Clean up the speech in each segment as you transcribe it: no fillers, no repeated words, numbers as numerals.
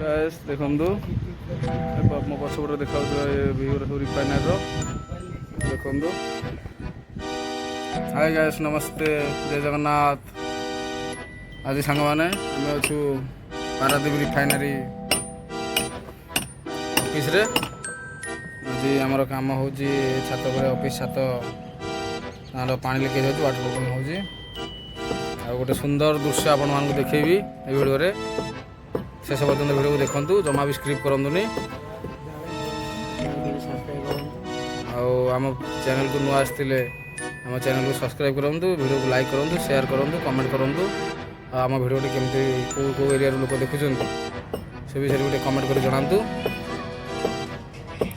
Guys देखंतु मो पछपटे देखा व्यूर सब रिफाइनरी देखंतु। हाय गाइस नमस्ते जय जगन्नाथ। आज सांग माने आम अच्छु पारादीप रिफाइनरी ऑफिस रे। आज आमर काम हो छात पर ऑफिस छात पानी लीकेज हो वाटर प्रोब्लेम हो गोटे सुंदर दृश्य आपण मानक देखेबी ए वीडियो रे। शेष पर्यटन वीडियो को देखंतु जमा भी स्क्रिप्ट करंतुनी। आम चैनल को नुआ आसथिले आम चैनल को सब्सक्राइब करंतु, वीडियो को लाइक करंतु, शेयर करंतु, कमेंट करंतु। आम वीडियो केमती को एरिया लोक देखुं से विषय गोटे कमेंट कर जनातु।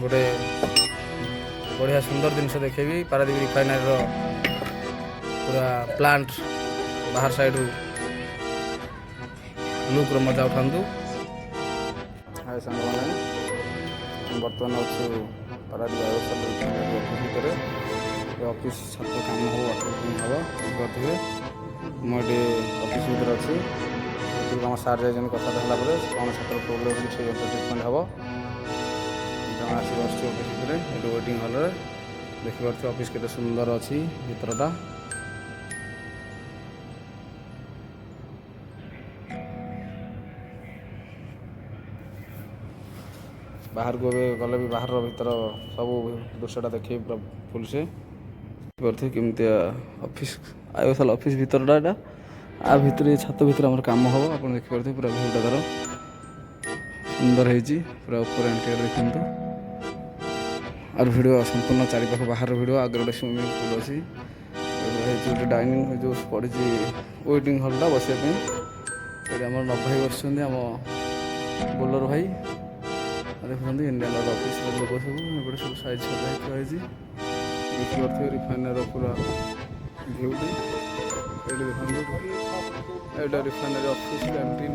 गोटे बढ़िया सुंदर जिनस देखेबी पारादीप रिफाइनरी पूरा प्लांट बाहर साइड लुक मजा उठातु। हाय सांग मैंने बर्तमान अच्छे पारादीप ऑफिस भितर ऑफिस छात कम हो वाटर प्रूफिंग हम बुझे मुझे ऑफिस भितर अच्छी आम सार जाए कथा है कौन छात्र प्रोब्लेम से ट्रिटमेंट हम आस बस ऑफिस भितर ये वेटिंग हल देखिए ऑफिस के सुंदर अच्छी भितरटा। बाहर को गले भी बाहर भीतर सब दृश्यटा देखे पूरा फुल से करते केमती ऑफिस आयोसाल ऑफिस भितरटा यहाँ आ भितर छात भितर आम कम हम आप देखिए पूरा भ्यूटा तार सुंदर है पूरा ऊपर एंट्री देखते। और वीडियो संपूर्ण चारिपाख बाहर वीडियो आगे गोटे स्विमिंग पूल अच्छी गोटे डाइनिंग जो पड़ी वेटिंग हल्टा बसापी ये आम नभाई बस आम बोलर भाई देखते इंडियन ऑयल ऑफिस लोग सब एपटे सब साइज थुआई देखिए रिफाइनरी पूरा भ्यूटी ये देखते यहाँ रिफाइनरी ऑफिस कैंटीन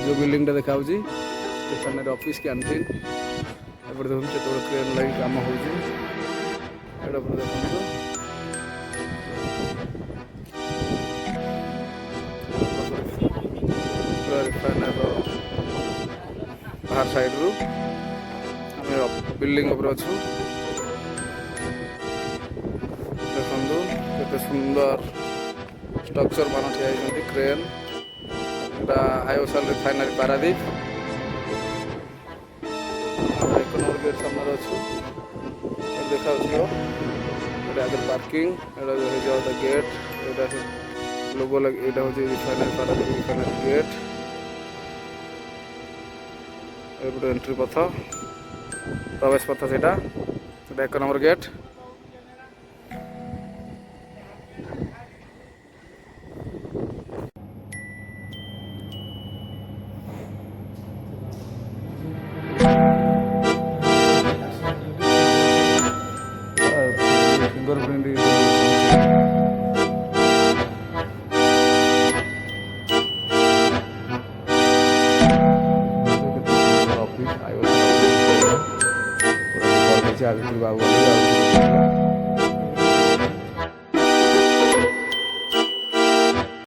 जो बिल्डिंग देखा रिफाइनरी ऑफिस कैंटीन एपटे देखते जो ट्रेन लगी कम हो देखते पूरा रिफाइनरी बाहर साइड रू बिल्डिंग उपर अच्छु देखु केते सुंदर स्ट्रक्चर मान ठिया क्रेन आयोसाल रिफाइनरी पारादीप एक नंबर गेट सामने अच्छु देखा आगे पार्किंग गेट लोगो लगे यहाँ हूँ रिफाइनरी पारादीप रिफाइनरी गेट एपटे एंट्री पथ प्रवेश पथ से एक नंबर गेट। फिंगरप्रिंट ऑफिस आयो बाबू